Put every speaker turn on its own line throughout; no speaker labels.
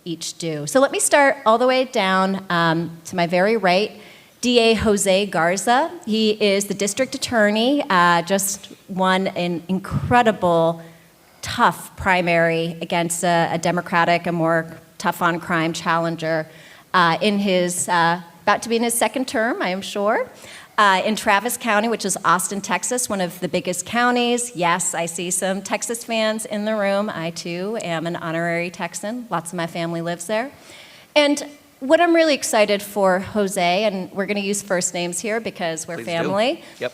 each do. So let me start all the way down to my very right, DA Jose Garza. He is the district attorney, just won an incredible, tough primary against a Democratic, a more tough-on-crime challenger in his, about to be in his second term, I am sure, in Travis County, which is Austin, Texas, one of the biggest counties. Yes, I see some Texas fans in the room. I, too, am an honorary Texan. Lots of my family lives there. And what I'm really excited for Jose, and we're going to use first names here because we're family.
Yep.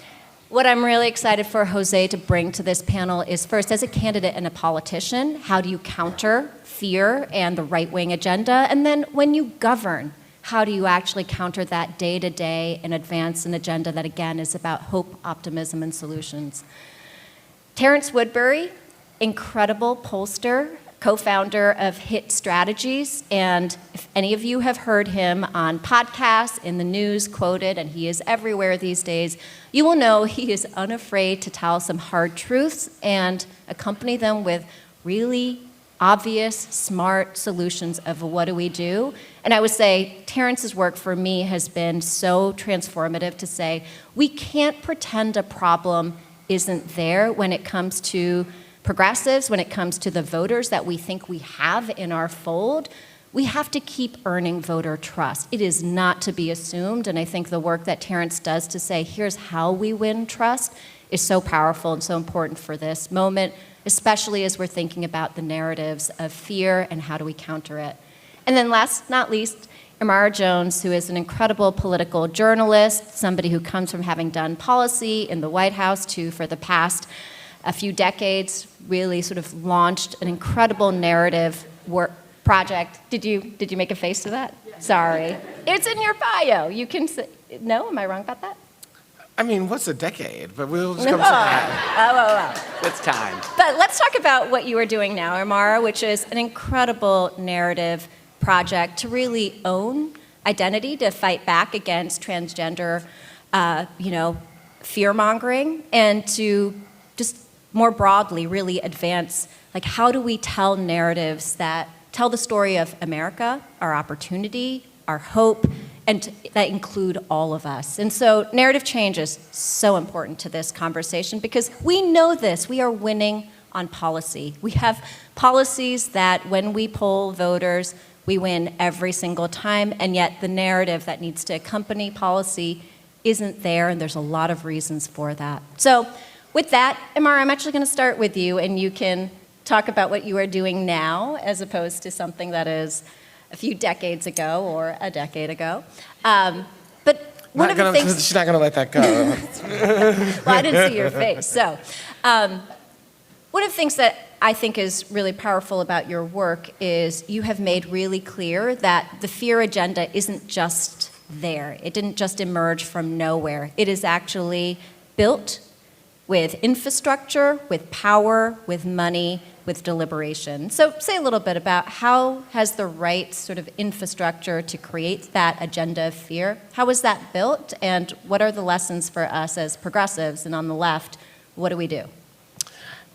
What I'm really excited for Jose to bring to this panel is first, as a candidate and a politician, how do you counter fear and the right-wing agenda? And then when you govern, how do you actually counter that day-to-day and advance an agenda that, again, is about hope, optimism, and solutions? Terrence Woodbury, incredible pollster, co-founder of Hit Strategies, and if any of you have heard him on podcasts, in the news, quoted, and he is everywhere these days, you will know he is unafraid to tell some hard truths and accompany them with really obvious, smart solutions of what do we do. And I would say Terrence's work for me has been so transformative to say we can't pretend a problem isn't there when it comes to progressives, when it comes to the voters that we think we have in our fold. We have to keep earning voter trust. It is not to be assumed, and I think the work that Terrence does to say, here's how we win trust, is so powerful and so important for this moment, especially as we're thinking about the narratives of fear and how do we counter it. And then last but not least, Imara Jones, who is an incredible political journalist, somebody who comes from having done policy in the White House to, for the past a few decades, really sort of launched an incredible narrative work project. Did you make a face to that? Yeah. Sorry. It's in your bio. You can say, no, am I wrong about that?
I mean, what's a decade? But we'll just come to that.
Oh.
It's time.
But let's talk about what you are doing now, Imara, which is an incredible narrative project to really own identity, to fight back against transgender, fear-mongering, and to just more broadly really advance, like, how do we tell narratives that tell the story of America, our opportunity, our hope, and that include all of us. And so narrative change is so important to this conversation because we know this. We are winning on policy. We have policies that when we poll voters, we win every single time, and yet the narrative that needs to accompany policy isn't there, and there's a lot of reasons for that. So with that, Imara, I'm actually going to start with you, and you can talk about what you are doing now as opposed to something that is a few decades ago or a decade ago. But one of the things...
She's not going to let that go.
Well, I didn't see your face. So one of the things that I think is really powerful about your work is you have made really clear that the fear agenda isn't just there. It didn't just emerge from nowhere. It is actually built with infrastructure, with power, with money, with deliberation. So say a little bit about how has the right sort of infrastructure to create that agenda of fear, how was that built, and what are the lessons for us as progressives? And on the left, what do we do?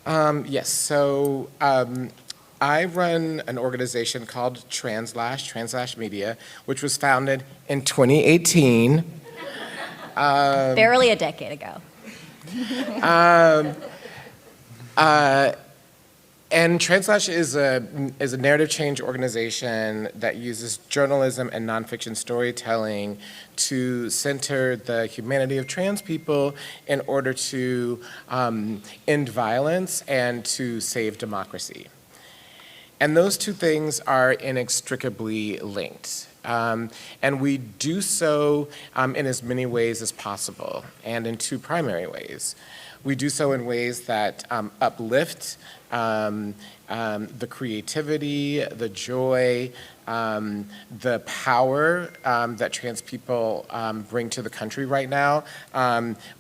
Yes, so I run an organization called Translash Media, which was founded in 2018.
Barely a decade ago.
And Translash is a narrative change organization that uses journalism and nonfiction storytelling to center the humanity of trans people in order to end violence and to save democracy. And those two things are inextricably linked. And we do so in as many ways as possible, and in two primary ways. We do so in ways that uplift the creativity, the joy, the power that trans people bring to the country right now.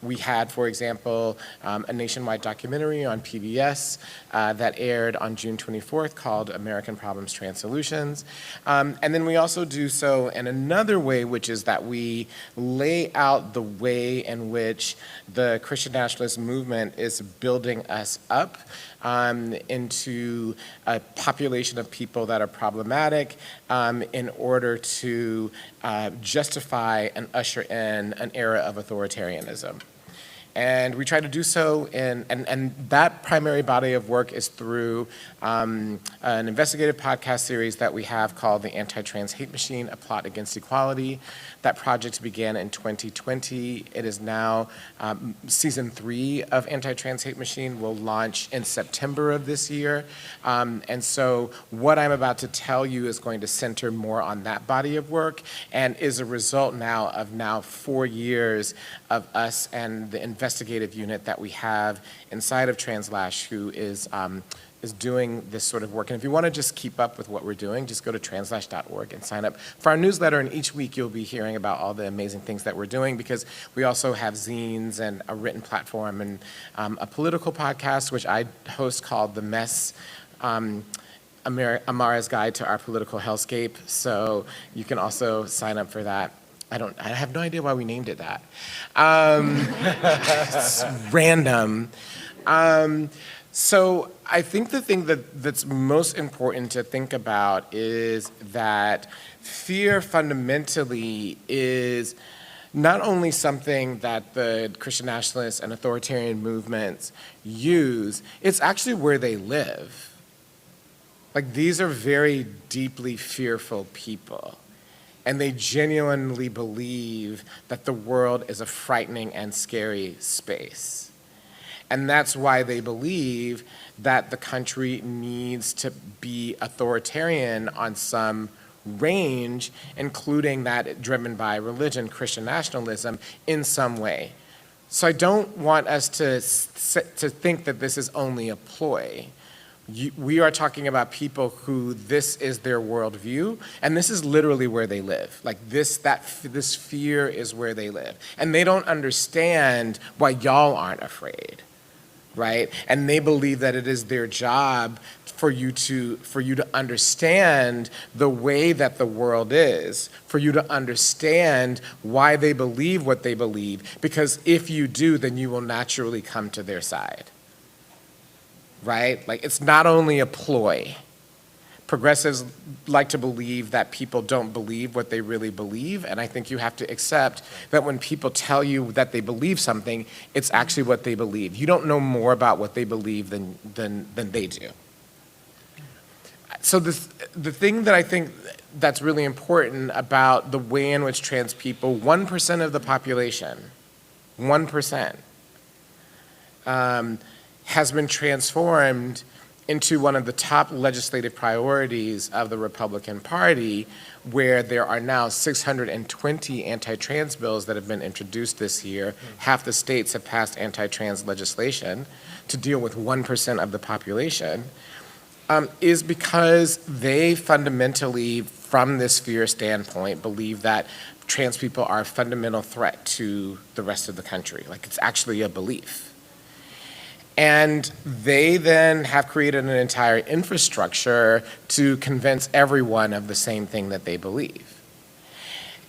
We had, for example, a nationwide documentary on PBS that aired on June 24th called American Problems, Trans Solutions. And then we also do so in another way, which is that we lay out the way in which the Christian nationalist movement is building us up into a population of people that are problematic in order to justify and usher in an era of authoritarianism. And we try to do so and that primary body of work is through an investigative podcast series that we have called The Anti-Trans Hate Machine, A Plot Against Equality. That project began in 2020. It is now season 3 of Anti-Trans Hate Machine will launch in September of this year. And so what I'm about to tell you is going to center more on that body of work and is a result now of 4 years of us and the investigative unit that we have inside of Translash who is doing this sort of work. And if you want to just keep up with what we're doing, just go to translash.org and sign up for our newsletter. And each week you'll be hearing about all the amazing things that we're doing because we also have zines and a written platform and a political podcast, which I host called The Mess, Amara's Guide to Our Political Hellscape. So you can also sign up for that. I have no idea why we named it that. It's random. So I think the thing that's most important to think about is that fear fundamentally is not only something that the Christian nationalists and authoritarian movements use, it's actually where they live. Like, these are very deeply fearful people. And they genuinely believe that the world is a frightening and scary space. And that's why they believe that the country needs to be authoritarian on some range, including that driven by religion, Christian nationalism, in some way. So I don't want us to think that this is only a ploy. We are talking about people who this is their worldview, and this is literally where they live. Like this fear is where they live. And they don't understand why y'all aren't afraid, right? And they believe that it is their job for you to understand the way that the world is, for you to understand why they believe what they believe, because if you do, then you will naturally come to their side. Right? Like, it's not only a ploy. Progressives like to believe that people don't believe what they really believe, and I think you have to accept that when people tell you that they believe something, it's actually what they believe. You don't know more about what they believe than they do. So the thing that I think that's really important about the way in which trans people, 1% of the population, 1%, has been transformed into one of the top legislative priorities of the Republican Party, where there are now 620 anti-trans bills that have been introduced this year. Half the states have passed anti-trans legislation to deal with 1% of the population, is because they fundamentally, from this fear standpoint, believe that trans people are a fundamental threat to the rest of the country. Like, it's actually a belief. And they then have created an entire infrastructure to convince everyone of the same thing that they believe.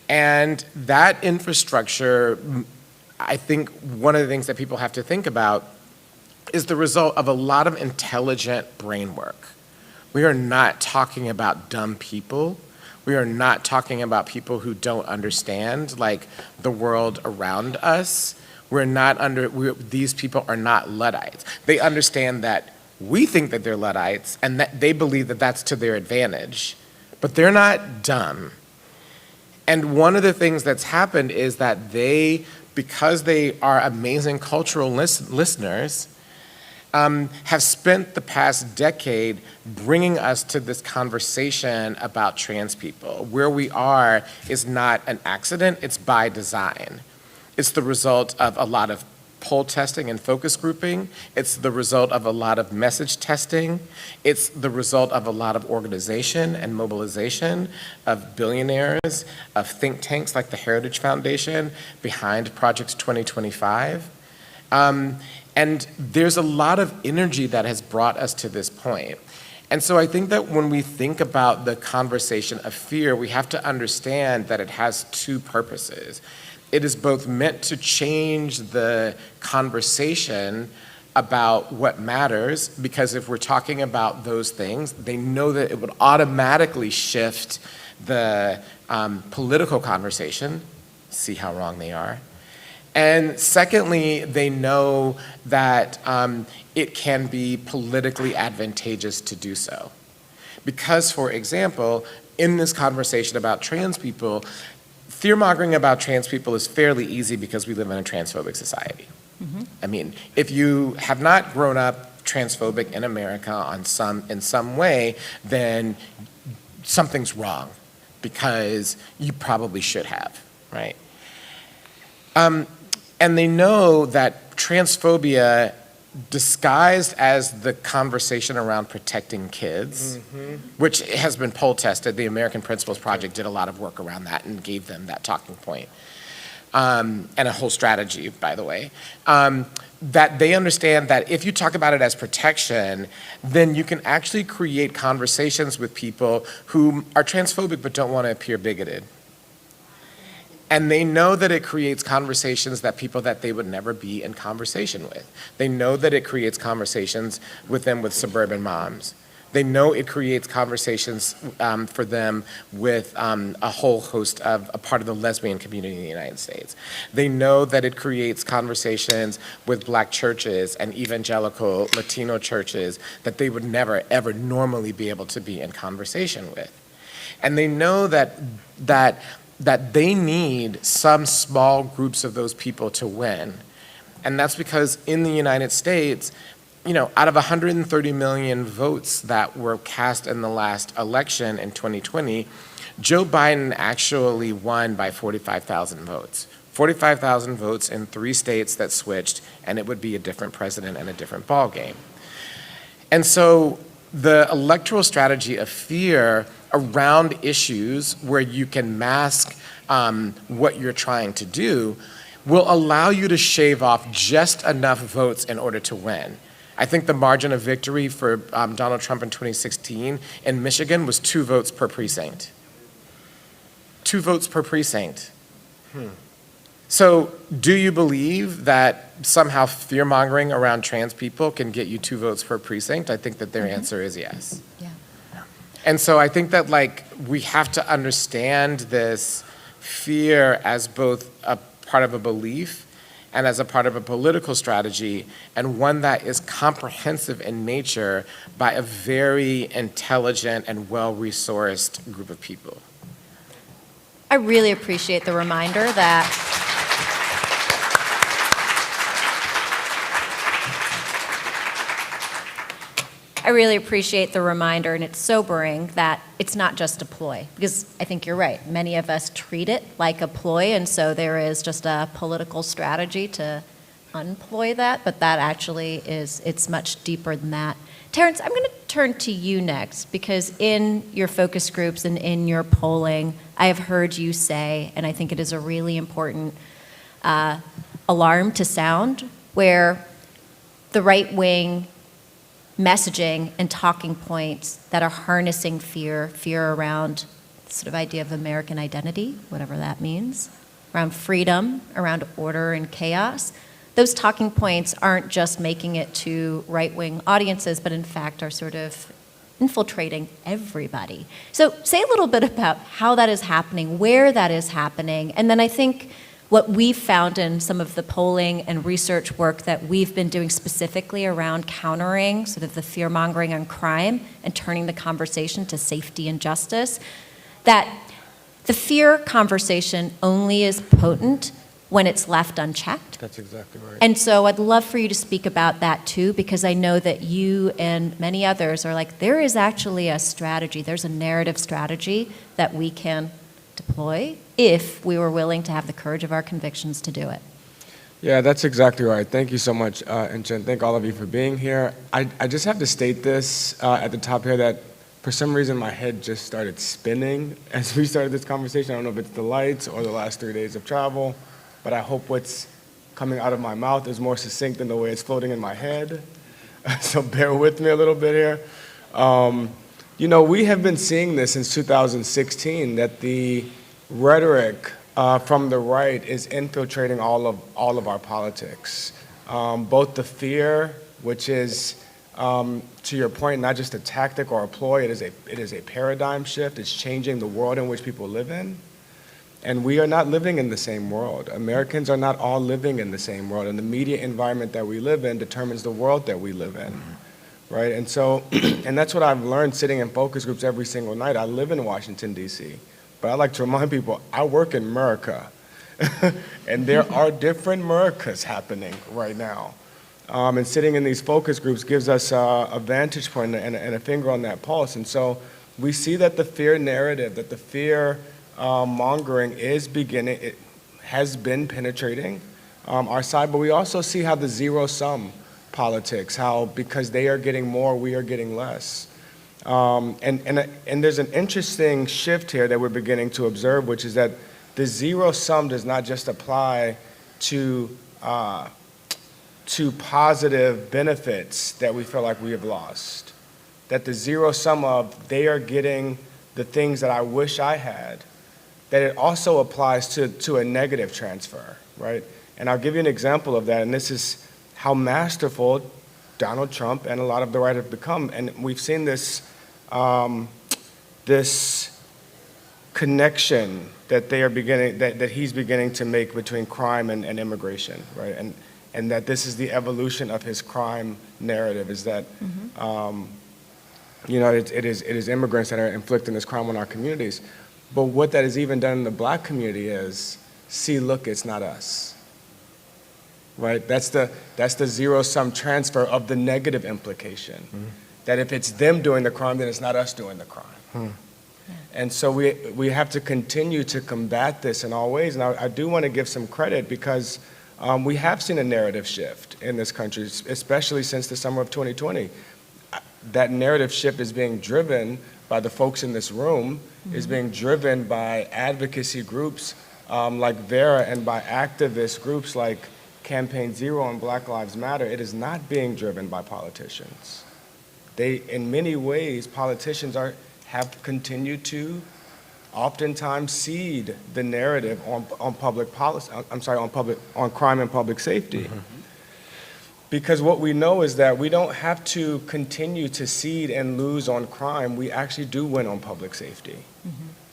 And that infrastructure, I think one of the things that people have to think about is the result of a lot of intelligent brain work. We are not talking about dumb people. We are not talking about people who don't understand, like, the world around us. These people are not Luddites. They understand that we think that they're Luddites and that they believe that that's to their advantage, but they're not dumb. And one of the things that's happened is that because they are amazing cultural listeners, have spent the past decade bringing us to this conversation about trans people. Where we are is not an accident, it's by design. It's the result of a lot of poll testing and focus grouping. It's the result of a lot of message testing. It's the result of a lot of organization and mobilization of billionaires, of think tanks like the Heritage Foundation behind Project 2025. And there's a lot of energy that has brought us to this point. And so I think that when we think about the conversation of fear, we have to understand that it has two purposes. It is both meant to change the conversation about what matters, because if we're talking about those things, they know that it would automatically shift the political conversation. See how wrong they are. And secondly, they know that it can be politically advantageous to do so. Because, for example, in this conversation about trans people, fear-mongering about trans people is fairly easy because we live in a transphobic society. Mm-hmm. I mean, if you have not grown up transphobic in America in some way, then something's wrong, because you probably should have, right? And they know that transphobia, disguised as the conversation around protecting kids, which has been poll tested. The American Principles Project did a lot of work around that and gave them that talking point, and a whole strategy, by the way, that they understand that if you talk about it as protection, then you can actually create conversations with people who are transphobic but don't want to appear bigoted. And they know that it creates conversations that people that they would never be in conversation with. They know that it creates conversations with them with suburban moms. They know it creates conversations for them with a whole host of a part of the lesbian community in the United States. They know that it creates conversations with Black churches and evangelical Latino churches that they would never, ever normally be able to be in conversation with. And they know that they need some small groups of those people to win. And that's because in the United States, out of 130 million votes that were cast in the last election in 2020, Joe Biden actually won by 45,000 votes. 45,000 votes in 3 states that switched, and it would be a different president and a different ballgame. And so the electoral strategy of fear around issues where you can mask what you're trying to do will allow you to shave off just enough votes in order to win. I think the margin of victory for Donald Trump in 2016 in Michigan was 2 votes per precinct. 2 votes per precinct. So do you believe that somehow fear-mongering around trans people can get you 2 votes per precinct? I think that their answer is yes.
Yeah.
And so I think that we have to understand this fear as both a part of a belief and as a part of a political strategy, and one that is comprehensive in nature by a very intelligent and well-resourced group of people.
I really appreciate the reminder that and it's sobering that it's not just a ploy, because I think you're right. Many of us treat it like a ploy, and so there is just a political strategy to unploy that, but that actually it's much deeper than that. Terrence, I'm going to turn to you next, because in your focus groups and in your polling, I have heard you say, and I think it is a really important alarm to sound, where the right wing messaging and talking points that are harnessing fear around sort of idea of American identity, whatever that means, around freedom, around order and chaos. Those talking points aren't just making it to right-wing audiences, but in fact are sort of infiltrating everybody. So say a little bit about how that is happening, where that is happening, and then I think what we've found in some of the polling and research work that we've been doing specifically around countering sort of the fear-mongering on crime and turning the conversation to safety and justice, that the fear conversation only is potent when it's left unchecked.
That's exactly right.
And so I'd love for you to speak about that too, because I know that you and many others are like, there is actually a strategy, there's a narrative strategy that we can deploy if we were willing to have the courage of our convictions to do it.
Yeah, that's exactly right. Thank you so much, and Jen, thank all of you for being here. I just have to state this at the top here that for some reason my head just started spinning as we started this conversation. I don't know if it's the lights or the last 3 days of travel, but I hope what's coming out of my mouth is more succinct than the way it's floating in my head. So bear with me a little bit here. You know, we have been seeing this since 2016, that the rhetoric from the right is infiltrating all of our politics. Both the fear, which is, to your point, not just a tactic or a ploy, it is a paradigm shift. It's changing the world in which people live in. And we are not living in the same world. Americans are not all living in the same world, and the media environment that we live in determines the world that we live in, right? And so, and that's what I've learned sitting in focus groups every single night. I live in Washington, D.C., but I like to remind people, I work in America, and there are different Americas happening right now. And sitting in these focus groups gives us a vantage point and a finger on that pulse. And so we see that the fear narrative, that the fear mongering is beginning, it has been penetrating our side, but we also see how the zero-sum politics, how because they are getting more, we are getting less. And there's an interesting shift here that we're beginning to observe, which is that the zero-sum does not just apply to positive benefits that we feel like we have lost. That the zero-sum of they are getting the things that I wish I had, that it also applies to a negative transfer, right? And I'll give you an example of that, and this is how masterful Donald Trump and a lot of the right have become. And we've seen this, this connection that they are beginning, that he's beginning to make between crime and immigration, right? And that this is the evolution of his crime narrative, is that, you know, it is immigrants that are inflicting this crime on our communities. But what that has even done in the black community is, see, look, it's not us, right? That's the zero-sum transfer of the negative implication, that if it's them doing the crime, then it's not us doing the crime. And so we have to continue to combat this in all ways. And I do want to give some credit because we have seen a narrative shift in this country, especially since the summer of 2020. That narrative shift is being driven by the folks in this room, is being driven by advocacy groups like Vera and by activist groups like Campaign Zero and Black Lives Matter. It is not being driven by politicians. In many ways, politicians have continued to oftentimes seed the narrative on public policy, on crime and public safety. Because what we know is that we don't have to continue to cede and lose on crime. We actually do win on public safety.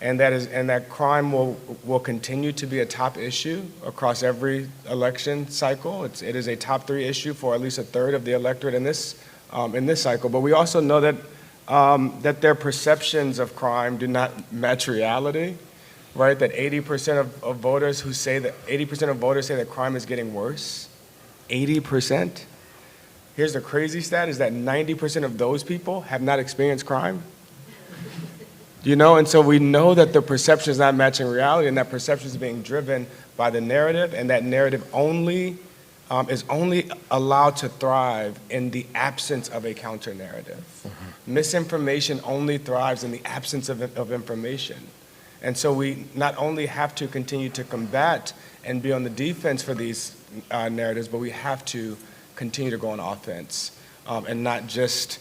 And that crime will continue to be a top issue across every election cycle. It is a top 3 issue for at least a third of the electorate in this cycle. But we also know that that their perceptions of crime do not match reality, right? That 80% of voters say that crime is getting worse. 80%. Here's the crazy stat, is that 90% of those people have not experienced crime. You know, and so we know that the perception is not matching reality, and that perception is being driven by the narrative, and that narrative is only allowed to thrive in the absence of a counter narrative. Misinformation only thrives in the absence of information. And so we not only have to continue to combat and be on the defense for these narratives, but we have to continue to go on offense and not just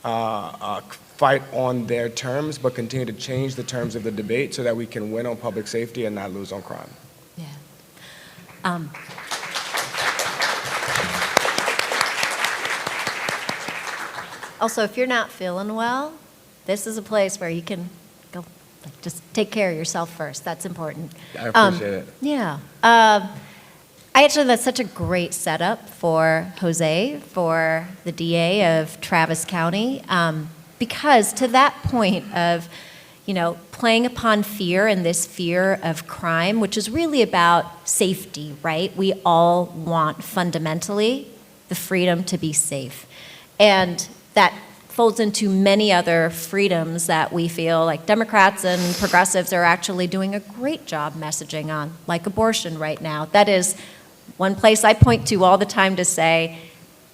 fight on their terms, but continue to change the terms of the debate so that we can win on public safety and not lose on crime.
Yeah. Also, if you're not feeling well, this is a place where you can go, just take care of yourself first. That's important.
I appreciate it.
Yeah. That's such a great setup for Jose, for the DA of Travis County, because to that point of, you know, playing upon fear and this fear of crime, which is really about safety, right? We all want fundamentally the freedom to be safe. And that folds into many other freedoms that we feel like Democrats and progressives are actually doing a great job messaging on, like abortion right now. That is one place I point to all the time to say,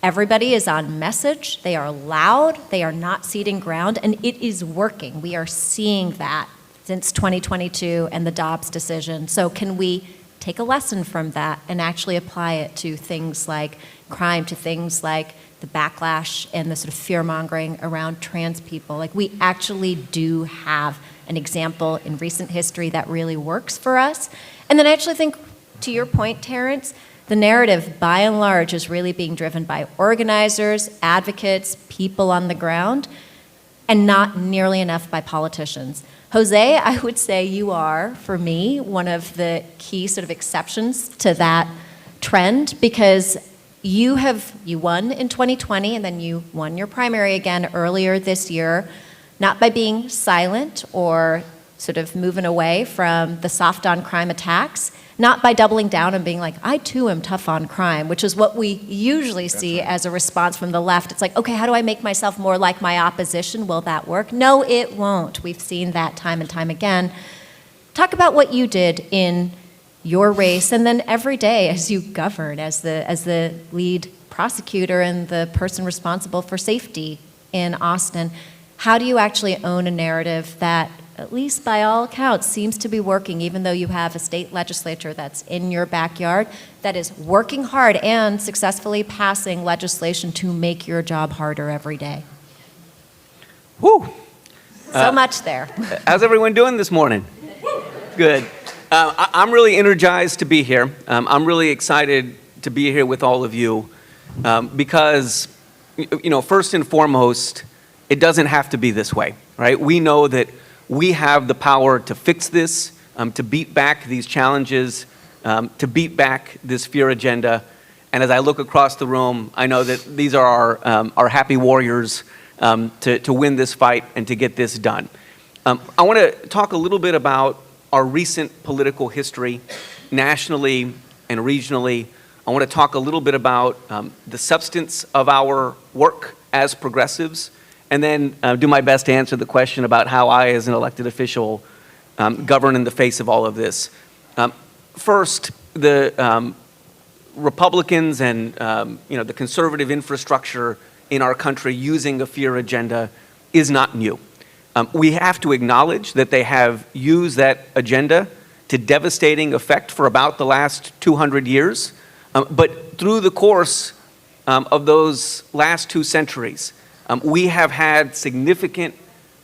everybody is on message, they are loud, they are not ceding ground, and it is working. We are seeing that since 2022 and the Dobbs decision. So can we take a lesson from that and actually apply it to things like crime, to things like the backlash and the sort of fear-mongering around trans people? Like, we actually do have an example in recent history that really works for us. And then I actually think, to your point, Terrence, the narrative, by and large, is really being driven by organizers, advocates, people on the ground, and not nearly enough by politicians. Jose, I would say you are, for me, one of the key sort of exceptions to that trend, because you won in 2020, and then you won your primary again earlier this year, not by being silent or sort of moving away from the soft on crime attacks, not by doubling down and being like, I too am tough on crime, which is what we usually see as a response from the left. It's like, okay, how do I make myself more like my opposition? Will that work? No, it won't. We've seen that time and time again. Talk about what you did in your race, and then every day as you govern, as the lead prosecutor and the person responsible for safety in Austin. How do you actually own a narrative that, at least by all accounts, seems to be working, even though you have a state legislature that's in your backyard that is working hard and successfully passing legislation to make your job harder every day?
Whew.
So much there.
How's everyone doing this morning? Good. I'm really energized to be here. I'm really excited to be here with all of you because, first and foremost, it doesn't have to be this way, right? We know that we have the power to fix this, to beat back these challenges, to beat back this fear agenda. And as I look across the room, I know that these are our happy warriors to win this fight and to get this done. I want to talk a little bit about our recent political history, nationally and regionally. I want to talk a little bit about the substance of our work as progressives, and then do my best to answer the question about how I, as an elected official, govern in the face of all of this. First, the Republicans and the conservative infrastructure in our country using a fear agenda is not new. We have to acknowledge that they have used that agenda to devastating effect for about the last 200 years. But through the course of those last 2 centuries, we have had significant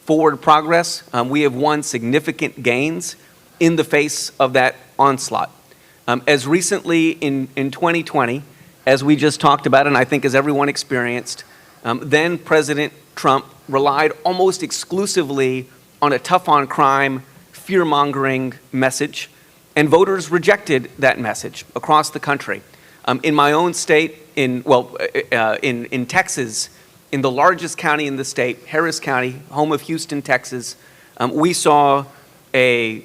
forward progress. We have won significant gains in the face of that onslaught. As recently in 2020, as we just talked about, and I think as everyone experienced, then President Trump relied almost exclusively on a tough on crime, fear-mongering message, and voters rejected that message across the country. In my own state, in Texas, in the largest county in the state, Harris County, home of Houston, Texas, we saw a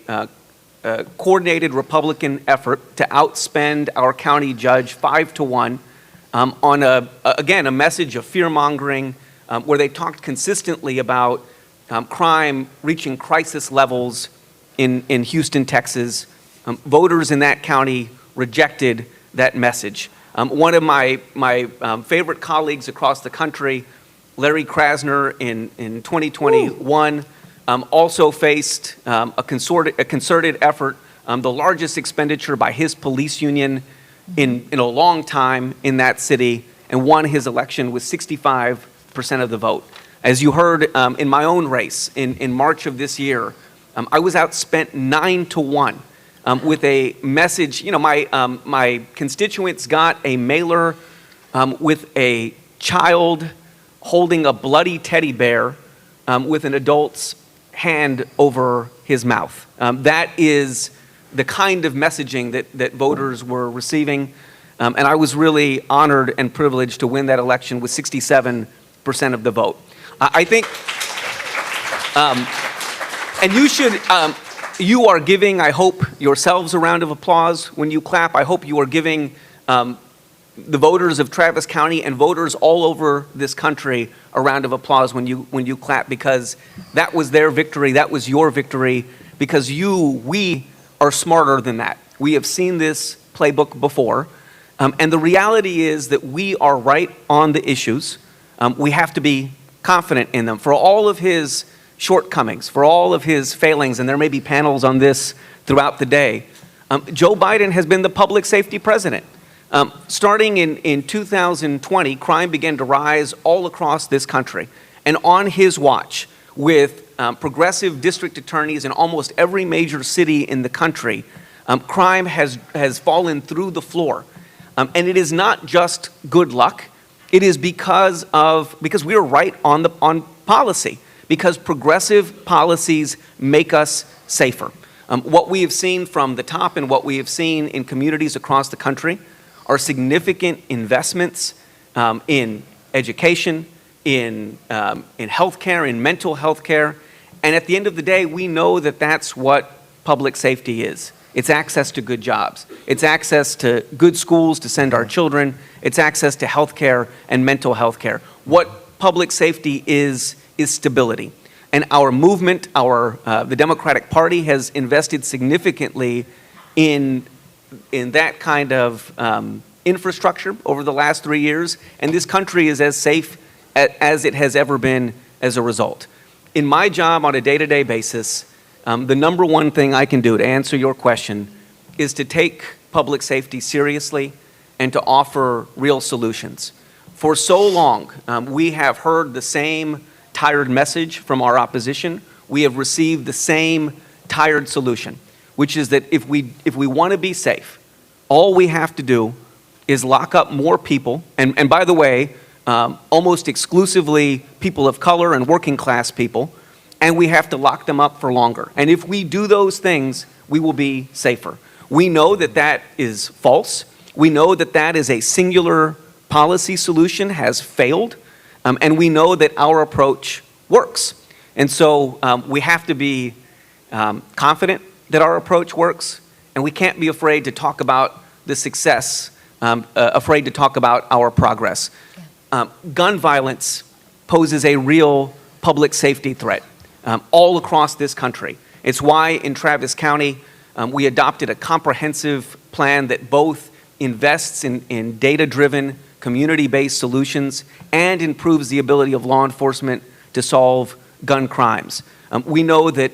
coordinated Republican effort to outspend our county judge 5-1 on a message of fear-mongering, where they talked consistently about crime reaching crisis levels in Houston, Texas. Voters in that county rejected that message. One of my favorite colleagues across the country, Larry Krasner, in 2021, also faced a concerted effort, the largest expenditure by his police union in a long time in that city, and won his election with 65% of the vote. As you heard in my own race in March of this year, I was outspent 9-1 with a message. My constituents got a mailer with a child holding a bloody teddy bear with an adult's hand over his mouth. That is the kind of messaging that voters were receiving. And I was really honored and privileged to win that election with 67% of the vote. I think, and you are giving, I hope, yourselves a round of applause when you clap. I hope you are giving the voters of Travis County and voters all over this country a round of applause when you clap, because that was their victory, that was your victory, because we are smarter than that. We have seen this playbook before, And the reality is that we are right on the issues. We have to be confident in them. For all of his shortcomings, for all of his failings, and there may be panels on this throughout the day, Joe Biden has been the public safety president. Starting in 2020, crime began to rise all across this country. And on his watch, with progressive district attorneys in almost every major city in the country, crime has fallen through the floor. And it is not just good luck. It is because we are right on policy, because progressive policies make us safer. What we have seen from the top and what we have seen in communities across the country are significant investments in education, in healthcare, in mental health care. And at the end of the day, we know that that's what public safety is. It's access to good jobs. It's access to good schools to send our children. It's access to healthcare and mental health care. What public safety is stability. And our movement, the Democratic Party has invested significantly in that kind of infrastructure over the last 3 years, and this country is as safe as it has ever been as a result. In my job on a day-to-day basis, the number one thing I can do to answer your question is to take public safety seriously and to offer real solutions. For so long, we have heard the same tired message from our opposition. We have received the same tired solution, which is that if we want to be safe, all we have to do is lock up more people, and by the way, almost exclusively people of color and working class people, and we have to lock them up for longer. And if we do those things, we will be safer. We know that that is false. We know that that is a singular policy solution, has failed, and we know that our approach works. And so we have to be confident that our approach works, and we can't be afraid to talk about the success, afraid to talk about our progress. Gun violence poses a real public safety threat all across this country. It's why in Travis County we adopted a comprehensive plan that both invests in data-driven, community-based solutions and improves the ability of law enforcement to solve gun crimes. We know that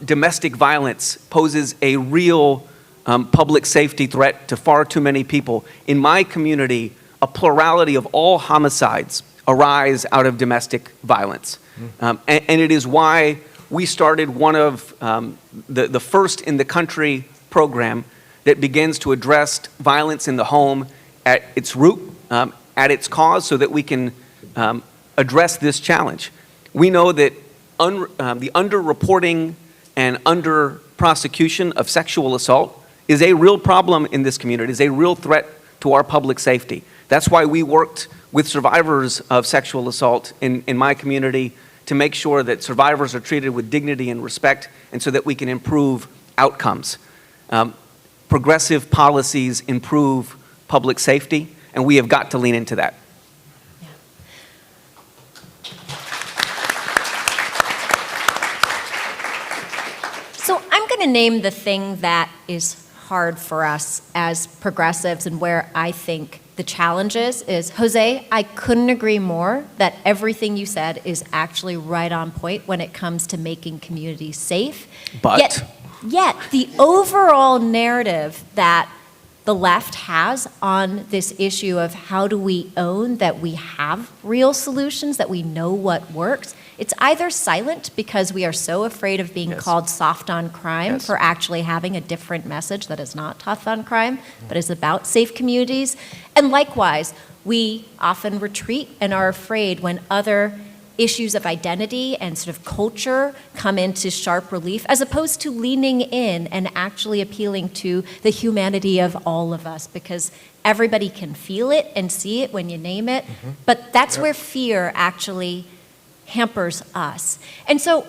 domestic violence poses a real public safety threat to far too many people. In my community, a plurality of all homicides arise out of domestic violence. And it is why we started one of the first in the country program that begins to address violence in the home at its root, at its cause, so that we can address this challenge. We know that the underreporting and under-prosecution of sexual assault is a real problem in this community, is a real threat to our public safety. That's why we worked with survivors of sexual assault in my community to make sure that survivors are treated with dignity and respect, and so that we can improve outcomes. Progressive policies improve public safety, and we have got to lean into that.
So I'm going to name the thing that is hard for us as progressives and where I think the challenge is, Jose, I couldn't agree more that everything you said is actually right on point when it comes to making communities safe.
But
Yet the overall narrative that the left has on this issue of how do we own that we have real solutions, that we know what works, it's either silent because we are so afraid of being called soft on crime for actually having a different message that is not tough on crime, but is about safe communities. And likewise, we often retreat and are afraid when other issues of identity and sort of culture come into sharp relief, as opposed to leaning in and actually appealing to the humanity of all of us, because everybody can feel it and see it when you name it, but that's where fear actually hampers us. And so,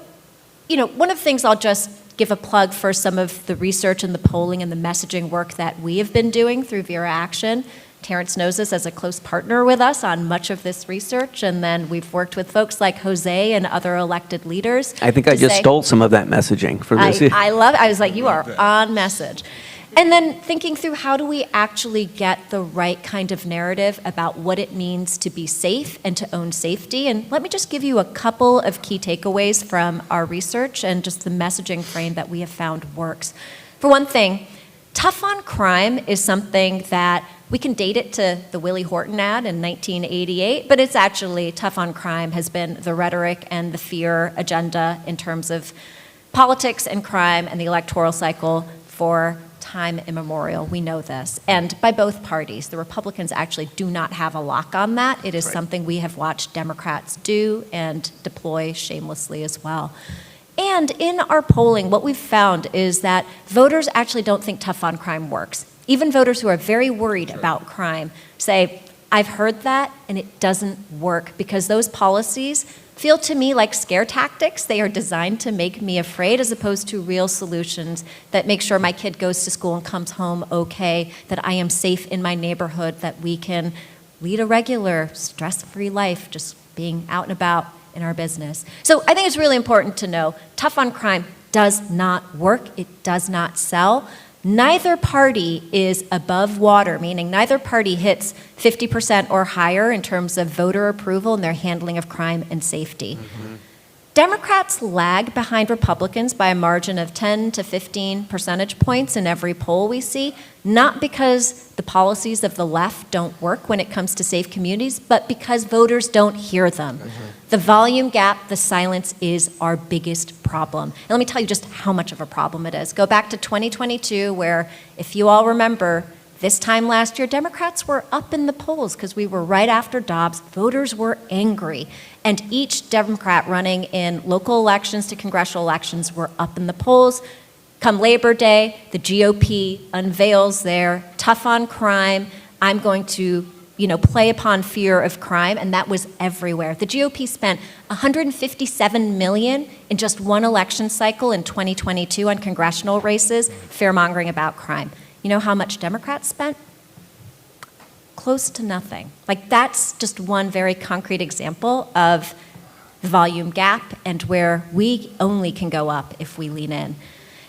you know, one of the things I'll just give a plug for some of the research and the polling and the messaging work that we have been doing through Vera Action. Terrence knows us as a close partner with us on much of this research, and then we've worked with folks like Jose and other elected leaders.
I think I just stole some of that messaging for this.
I love it. I was like, you are on message. And then thinking through how do we actually get the right kind of narrative about what it means to be safe and to own safety. And let me just give you a couple of key takeaways from our research and just the messaging frame that we have found works. For one thing, tough on crime is something that we can date it to the Willie Horton ad in 1988, but it's actually tough on crime has been the rhetoric and the fear agenda in terms of politics and crime and the electoral cycle for time immemorial. We know this. And by both parties, the Republicans actually do not have a lock on that. It is something we have watched Democrats do and deploy shamelessly as well. And in our polling, what we've found is that voters actually don't think tough on crime works. Even voters who are very worried about crime say, I've heard that and it doesn't work because those policies feel to me like scare tactics. They are designed to make me afraid as opposed to real solutions that make sure my kid goes to school and comes home okay, that I am safe in my neighborhood, that we can lead a regular, stress-free life, just being out and about in our business. So I think it's really important to know tough on crime does not work. It does not sell. Neither party is above water, meaning neither party hits 50% or higher in terms of voter approval in their handling of crime and safety. Democrats lag behind Republicans by a margin of 10 to 15 percentage points in every poll we see, not because the policies of the left don't work when it comes to safe communities, but because voters don't hear them. The volume gap, the silence is our biggest problem. And let me tell you just how much of a problem it is. Go back to 2022 where, if you all remember, this time last year, Democrats were up in the polls because we were right after Dobbs. Voters were angry. And each Democrat running in local elections to congressional elections were up in the polls. Come Labor Day, the GOP unveils their tough on crime. I'm going to, play upon fear of crime, and that was everywhere. The GOP spent $157 million in just one election cycle in 2022 on congressional races, fear-mongering about crime. You know how much Democrats spent? Close to nothing. Like, that's just one very concrete example of the volume gap and where we only can go up if we lean in.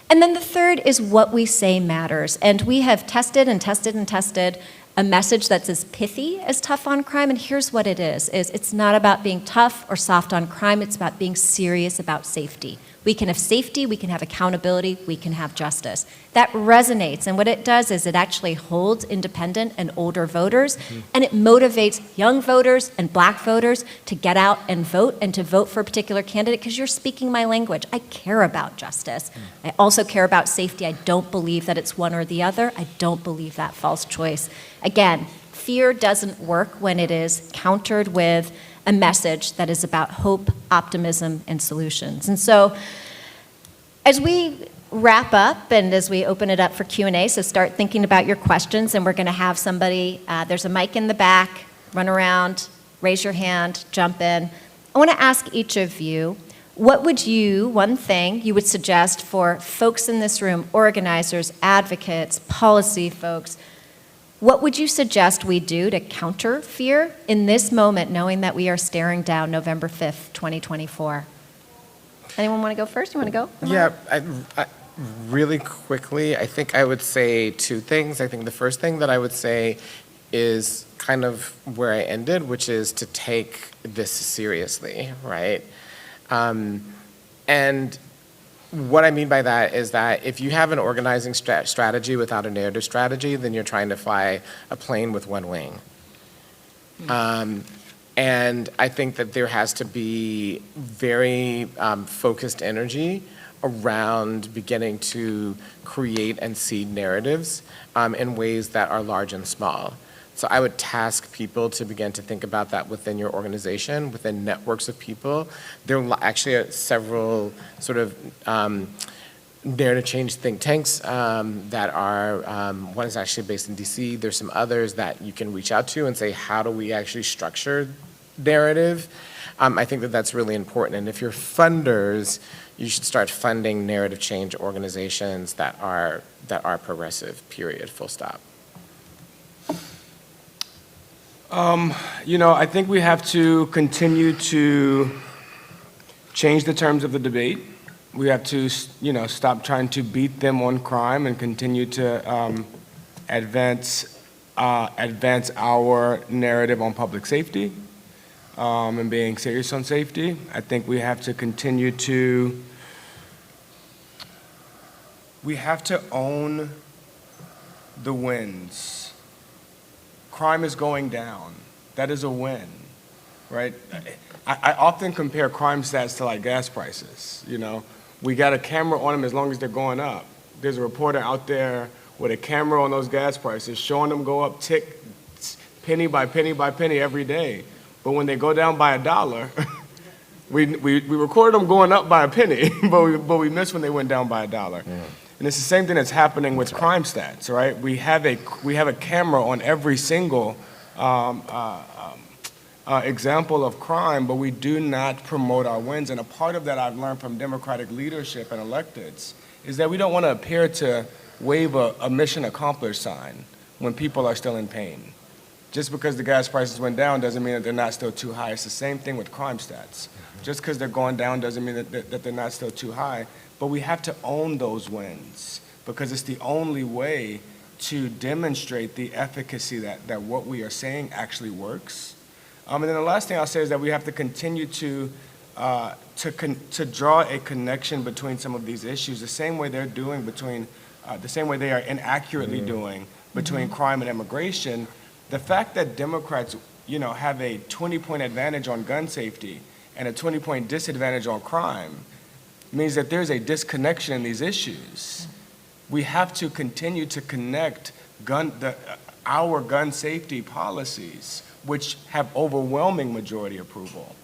And then the third is what we say matters. And we have tested and tested and tested a message that's as pithy as tough on crime. And here's what it is it's not about being tough or soft on crime. It's about being serious about safety. We can have safety, we can have accountability, we can have justice. That resonates, and what it does is it actually holds independent and older voters, and it motivates young voters and black voters to get out and to vote for a particular candidate because you're speaking my language. I care about justice. I also care about safety. I don't believe that it's one or the other. I don't believe that false choice. Again, fear doesn't work when it is countered with a message that is about hope, optimism, and solutions. And so as we wrap up and as we open it up for Q&A, so start thinking about your questions, and we're going to have somebody, there's a mic in the back, run around, raise your hand, jump in. I want to ask each of you, what would one thing you would suggest for folks in this room, organizers, advocates, policy folks, what would you suggest we do to counter fear in this moment, knowing that we are staring down November 5th, 2024? Anyone want to go first? You want to go?
Yeah, I really quickly, I think I would say two things. I think the first thing that I would say is kind of where I ended, which is to take this seriously, right? And what I mean by that is that if you have an organizing strategy without a narrative strategy, then you're trying to fly a plane with one wing. And I think that there has to be very focused energy around beginning to create and seed narratives in ways that are large and small. So I would task people to begin to think about that within your organization, within networks of people. There are actually several sort of narrative change think tanks that are, one is actually based in DC. There's some others that you can reach out to and say, how do we actually structure narrative? I think that that's really important. And if you're funders, you should start funding narrative change organizations that are progressive, period, full stop.
I think we have to continue to change the terms of the debate. we have to, stop trying to beat them on crime and continue to advance our narrative on public safety and being serious on safety. I think we have to continue to, own the wins. Crime is going down. That is a win, right? I often compare crime stats to like gas prices, We got a camera on them as long as they're going up. There's a reporter out there with a camera on those gas prices showing them go up penny by penny by penny every day. But when they go down by $1, we record them going up by a penny, but we miss when they went down by $1. Yeah. And it's the same thing that's happening with crime stats, right? We have a camera on every single example of crime, but we do not promote our wins. And a part of that I've learned from Democratic leadership and electeds is that we don't want to appear to wave a mission accomplished sign when people are still in pain. Just because the gas prices went down doesn't mean that they're not still too high. It's the same thing with crime stats. Just because they're going down doesn't mean that they're not still too high. But we have to own those wins because it's the only way to demonstrate the efficacy that what we are saying actually works. And then the last thing I'll say is that we have to continue to draw a connection between some of these issues, the same way they're doing the same way they are inaccurately doing between crime and immigration. The fact that Democrats, have a 20-point advantage on gun safety and a 20-point disadvantage on crime means that there's a disconnection in these issues. We have to continue to connect our gun safety policies, which have overwhelming majority approval,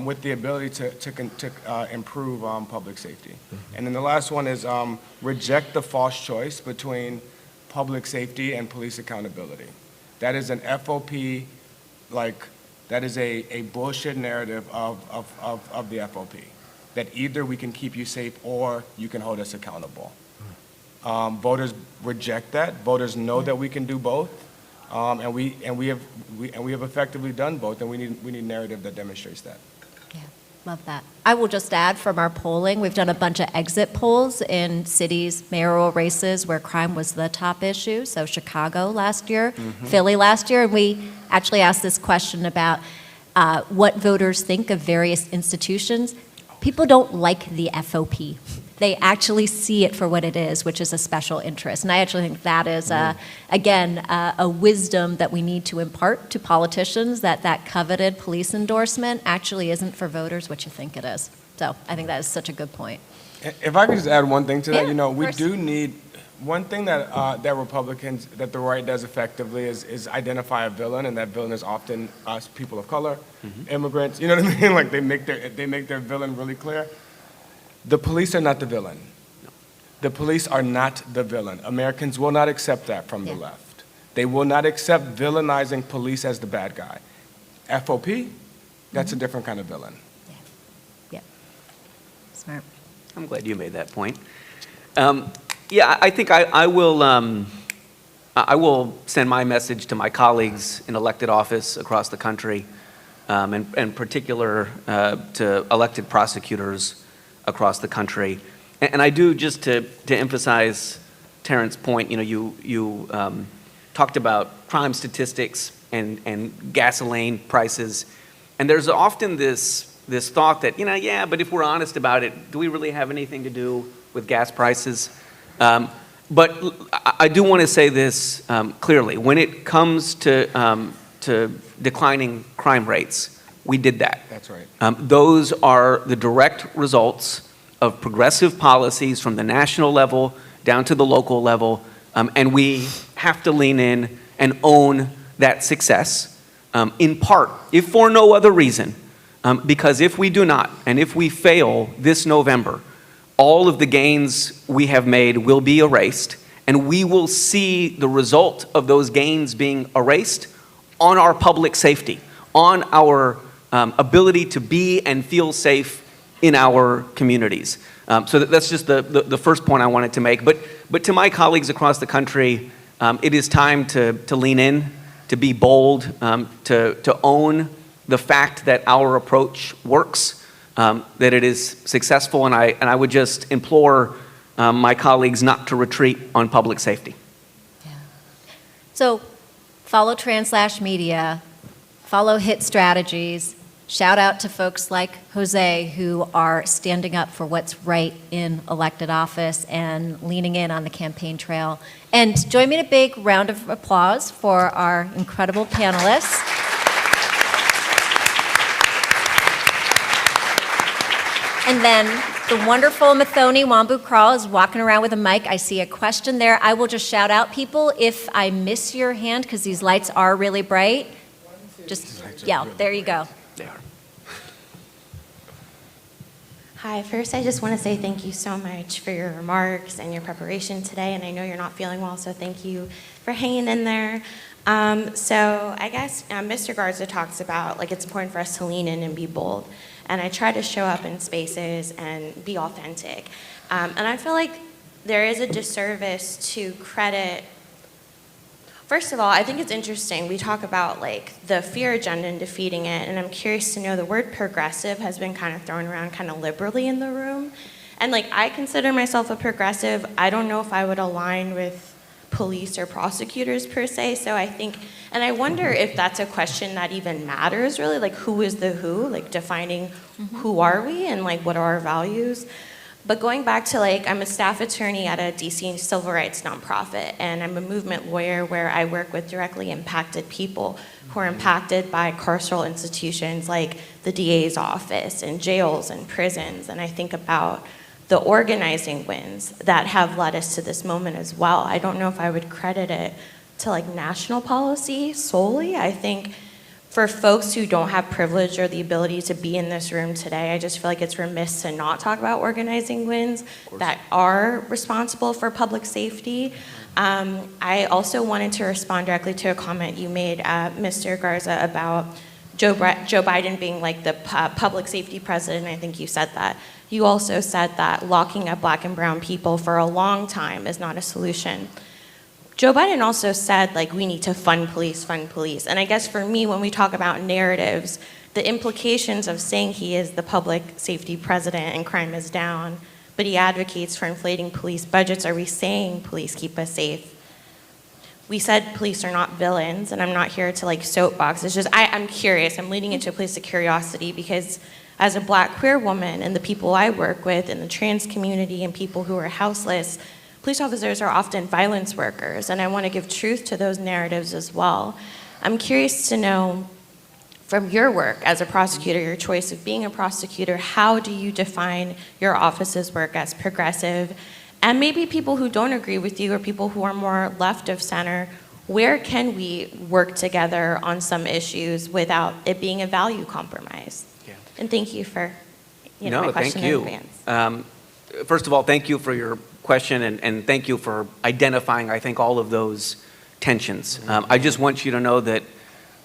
with the ability to improve public safety. And then the last one is reject the false choice between public safety and police accountability. That is an FOP, that is a bullshit narrative of the FOP, that either we can keep you safe or you can hold us accountable. Voters reject that. Voters know that we can do both. And we have effectively done both, and we need narrative that demonstrates that.
Yeah, love that. I will just add from our polling, we've done a bunch of exit polls in cities, mayoral races where crime was the top issue. So Chicago last year, Philly last year, and we actually asked this question about what voters think of various institutions. People don't like the FOP. They actually see it for what it is, which is a special interest. And I actually think that is, again, a wisdom that we need to impart to politicians, that coveted police endorsement actually isn't for voters what you think it is. So I think that is such a good point.
If I could just add one thing to that,
Yeah,
we do need, one thing that that the right does effectively is identify a villain, and that villain is often us, people of color, immigrants, you know what I mean? Like they make their villain really clear. The police are not the villain. No. The police are not the villain. Americans will not accept that from the left. They will not accept villainizing police as the bad guy. FOP, that's a different kind of villain.
Yeah. Smart.
I'm glad you made that point. I think I will send my message to my colleagues in elected office across the country, and in particular to elected prosecutors across the country. And I do, just to emphasize Terrence's point, you talked about crime statistics and gasoline prices, and there's often this thought that, but if we're honest about it, do we really have anything to do with gas prices? But I do want to say this clearly. When it comes to declining crime rates, we did that.
That's right.
Those are the direct results of progressive policies from the national level down to the local level, and we have to lean in and own that success, in part, if for no other reason, because if we do not, and if we fail this November, all of the gains we have made will be erased, and we will see the result of those gains being erased on our public safety, on our ability to be and feel safe in our communities. So that's just the first point I wanted to make. But to my colleagues across the country, it is time to lean in, to be bold, to own the fact that our approach works, that it is successful, and I would just implore my colleagues not to retreat on public safety.
So follow Trans/Media, follow Hit Strategies, shout out to folks like Jose who are standing up for what's right in elected office and leaning in on the campaign trail. And join me in a big round of applause for our incredible panelists. And then the wonderful Mathoni Wambu-Kral is walking around with a mic. I see a question there. I will just shout out people if I miss your hand, because these lights are really bright. Just yell. There you go.
They are.
Hi, first I just want to say thank you so much for your remarks and your preparation today, and I know you're not feeling well, so thank you for hanging in there. So I guess Mr. Garza talks about like it's important for us to lean in and be bold, and I try to show up in spaces and be authentic. And I feel like there is a disservice to credit. First of all, I think it's interesting. We talk about like the fear agenda and defeating it, and I'm curious to know the word progressive has been kind of thrown around kind of liberally in the room. And like I consider myself a progressive. I don't know if I would align with police or prosecutors per se, so I think, and I wonder if that's a question that even matters really, like who is the who, like defining who are we and like what are our values. But going back to like, I'm a staff attorney at a DC civil rights nonprofit, and I'm a movement lawyer where I work with directly impacted people who are impacted by carceral institutions like the DA's office and jails and prisons, and I think about the organizing wins that have led us to this moment as well. I don't know if I would credit it to like national policy solely. I think for folks who don't have privilege or the ability to be in this room today, I just feel like it's remiss to not talk about organizing wins that are responsible for public safety. I also wanted to respond directly to a comment you made, Mr. Garza, about Joe Biden being like the public safety president. I think you said that. You also said that locking up Black and brown people for a long time is not a solution. Joe Biden also said, like, we need to fund police. And I guess for me, when we talk about narratives, the implications of saying he is the public safety president and crime is down, but he advocates for inflating police budgets, are we saying police keep us safe? We said police are not villains, and I'm not here to like soapbox. It's just, I'm curious. I'm leading into a place of curiosity because as a Black queer woman and the people I work with in the trans community and people who are houseless, police officers are often violence workers, and I want to give truth to those narratives as well. I'm curious to know, from your work as a prosecutor, your choice of being a prosecutor, how do you define your office's work as progressive? And maybe people who don't agree with you or people who are more left of center, where can we work together on some issues without it being a value compromise? Yeah. And thank you for my question in advance.
First of all, thank you for your question, and thank you for identifying, I think, all of those tensions. I just want you to know that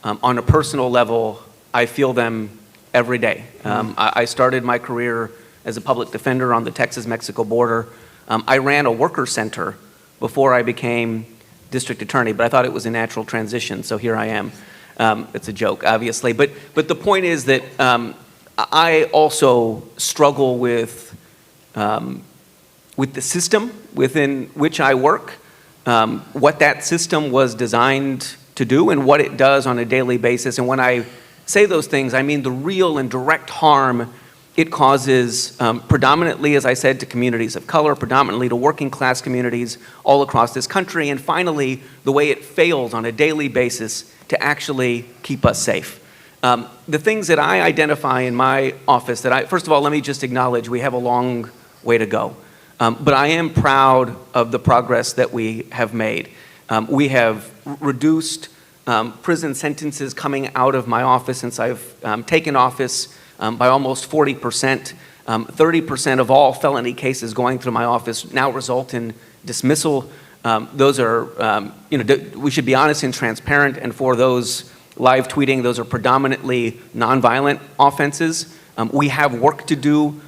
on a personal level, I feel them every day. I started my career as a public defender on the Texas-Mexico border. I ran a worker center before I became district attorney, but I thought it was a natural transition, so here I am. It's a joke, obviously. But the point is that I also struggle with the system within which I work, what that system was designed to do and what it does on a daily basis. And when I say those things, I mean the real and direct harm it causes predominantly, as I said, to communities of color, predominantly to working class communities all across this country, and finally, the way it fails on a daily basis to actually keep us safe. The things that I identify in my office first of all, let me just acknowledge we have a long way to go. But I am proud of the progress that we have made. We have reduced prison sentences coming out of my office since I've taken office by almost 40%. 30% of all felony cases going through my office now result in dismissal. Those are, we should be honest and transparent, and for those live tweeting, those are predominantly nonviolent offenses. We have work to do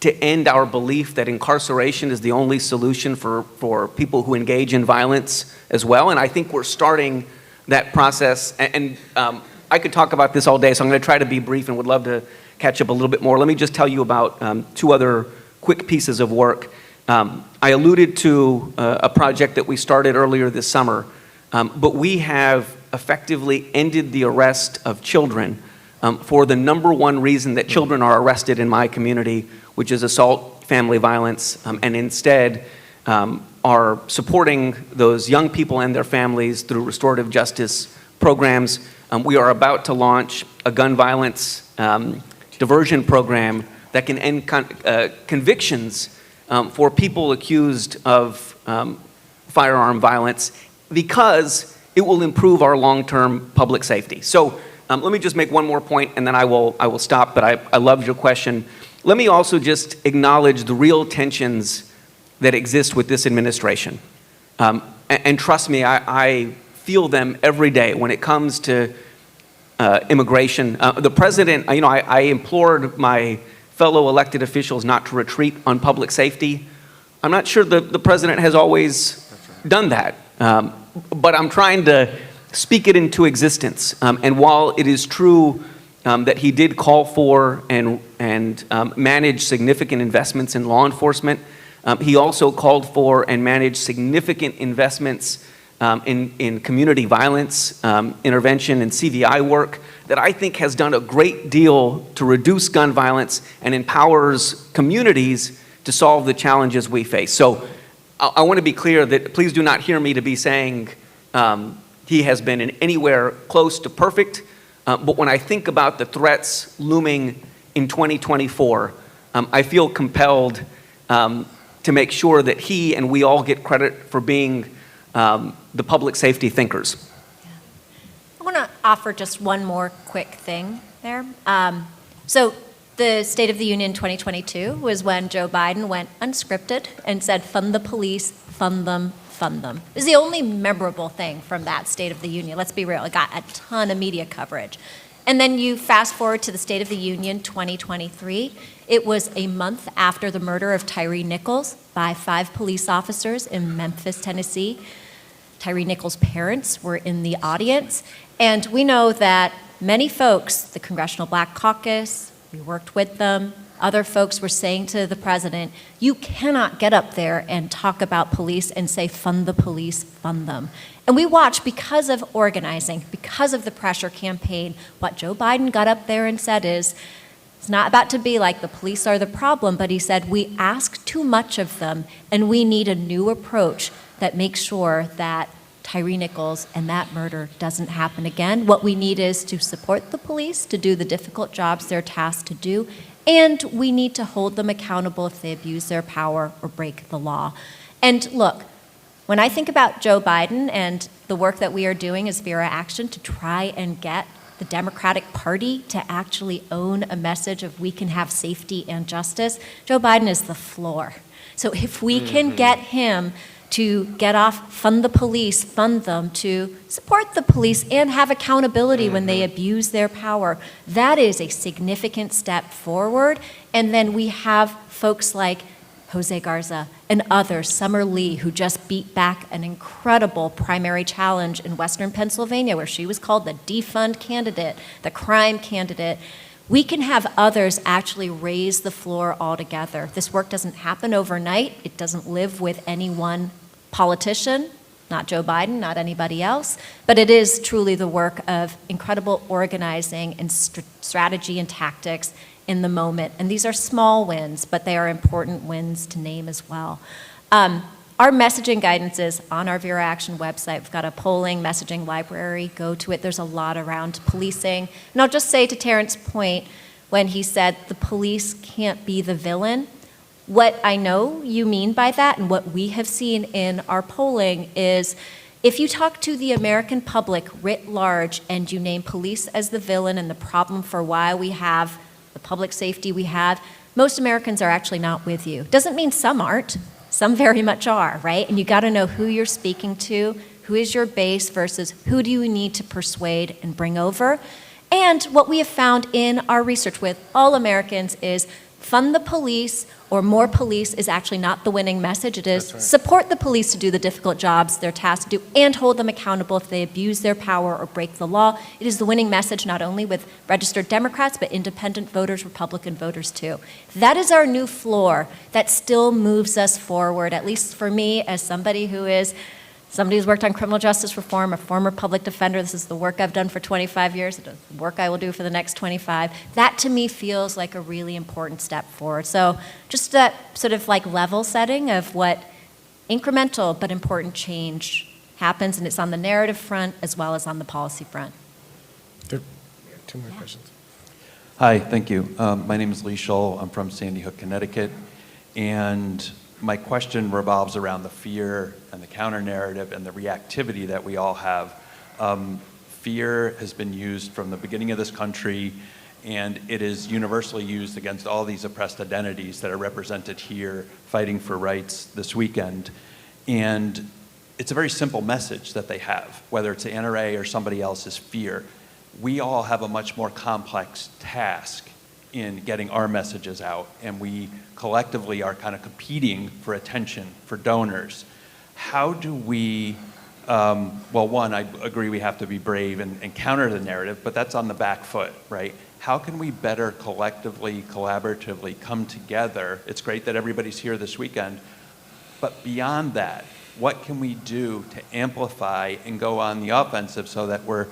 to end our belief that incarceration is the only solution for people who engage in violence as well, and I think we're starting that process. And I could talk about this all day, so I'm going to try to be brief and would love to catch up a little bit more. Let me just tell you about two other quick pieces of work. I alluded to a project that we started earlier this summer, but we have effectively ended the arrest of children for the number one reason that children are arrested in my community, which is assault, family violence, and instead are supporting those young people and their families through restorative justice programs. We are about to launch a gun violence diversion program that can end convictions for people accused of firearm violence, because it will improve our long-term public safety. So let me just make one more point, and then I will stop, but I loved your question. Let me also just acknowledge the real tensions that exist with this administration. And trust me, I feel them every day when it comes to immigration. The president, I implored my fellow elected officials not to retreat on public safety. I'm not sure the president has always done that, but I'm trying to speak it into existence. And while it is true that he did call for and manage significant investments in law enforcement, he also called for and managed significant investments in community violence intervention and CVI work that I think has done a great deal to reduce gun violence and empowers communities to solve the challenges we face. So I want to be clear that please do not hear me to be saying he has been in anywhere close to perfect, but when I think about the threats looming in 2024, I feel compelled to make sure that he and we all get credit for being the public safety thinkers.
I want to offer just one more quick thing there. So the State of the Union 2022 was when Joe Biden went unscripted and said, fund the police, fund them, fund them. It was the only memorable thing from that State of the Union. Let's be real, it got a ton of media coverage. And then you fast forward to the State of the Union 2023. It was a month after the murder of Tyree Nichols by 5 police officers in Memphis, Tennessee. Tyree Nichols' parents were in the audience. And we know that many folks, the Congressional Black Caucus, we worked with them, other folks were saying to the president, you cannot get up there and talk about police and say, fund the police, fund them. And we watched, because of organizing, because of the pressure campaign, what Joe Biden got up there and said is, it's not about to be like the police are the problem, but he said, we ask too much of them, and we need a new approach that makes sure that Tyree Nichols and that murder doesn't happen again. What we need is to support the police to do the difficult jobs they're tasked to do, and we need to hold them accountable if they abuse their power or break the law. And look, when I think about Joe Biden and the work that we are doing as Vera Action to try and get the Democratic Party to actually own a message of we can have safety and justice, Joe Biden is the floor. So if we can get him to get off, fund the police, fund them, to support the police and have accountability when they abuse their power, that is a significant step forward. And then we have folks like Jose Garza and others, Summer Lee, who just beat back an incredible primary challenge in Western Pennsylvania, where she was called the defund candidate, the crime candidate. We can have others actually raise the floor altogether. This work doesn't happen overnight. It doesn't live with any one politician, not Joe Biden, not anybody else, but it is truly the work of incredible organizing and strategy and tactics in the moment. And these are small wins, but they are important wins to name as well. Our messaging guidance is on our Vera Action website. We've got a polling messaging library. Go to it. There's a lot around policing. And I'll just say to Terrence's point, when he said the police can't be the villain, what I know you mean by that and what we have seen in our polling is if you talk to the American public writ large and you name police as the villain and the problem for why we have the public safety we have, most Americans are actually not with you. Doesn't mean some aren't. Some very much are, right? And you got to know who you're speaking to, who is your base versus who do you need to persuade and bring over. And what we have found in our research with all Americans is fund the police or more police is actually not the winning message. It is
That's right.
support the police to do the difficult jobs they're tasked to do and hold them accountable if they abuse their power or break the law. It is the winning message not only with registered Democrats, but independent voters, Republican voters too. That is our new floor that still moves us forward, at least for me as somebody who's worked on criminal justice reform, a former public defender. This is the work I've done for 25 years, the work I will do for the next 25. That to me feels like a really important step forward. So just that sort of like level setting of what incremental but important change happens, and it's on the narrative front as well as on the policy front.
There, two more questions.
Hi, thank you. My name is Lee Shull. I'm from Sandy Hook, Connecticut. And my question revolves around the fear and the counter-narrative and the reactivity that we all have. Fear has been used from the beginning of this country, and it is universally used against all these oppressed identities that are represented here fighting for rights this weekend. And it's a very simple message that they have, whether it's the NRA or somebody else's fear. We all have a much more complex task in getting our messages out, and we collectively are kind of competing for attention, for donors. How do we, well, one, I agree we have to be brave and counter the narrative, but that's on the back foot, right? How can we better collectively, collaboratively come together? It's great that everybody's here this weekend, but beyond that, what can we do to amplify and go on the offensive so that we're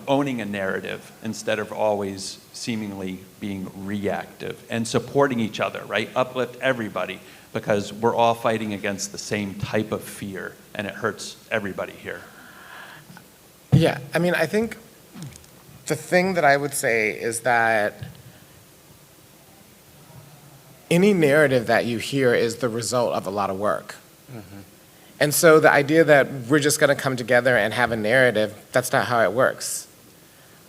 owning a narrative instead of always seemingly being reactive and supporting each other, right? Uplift everybody, because we're all fighting against the same type of fear, and it hurts everybody here.
Yeah, I mean, I think the thing that I would say is that any narrative that you hear is the result of a lot of work. Mm-hmm. And so the idea that we're just going to come together and have a narrative, that's not how it works,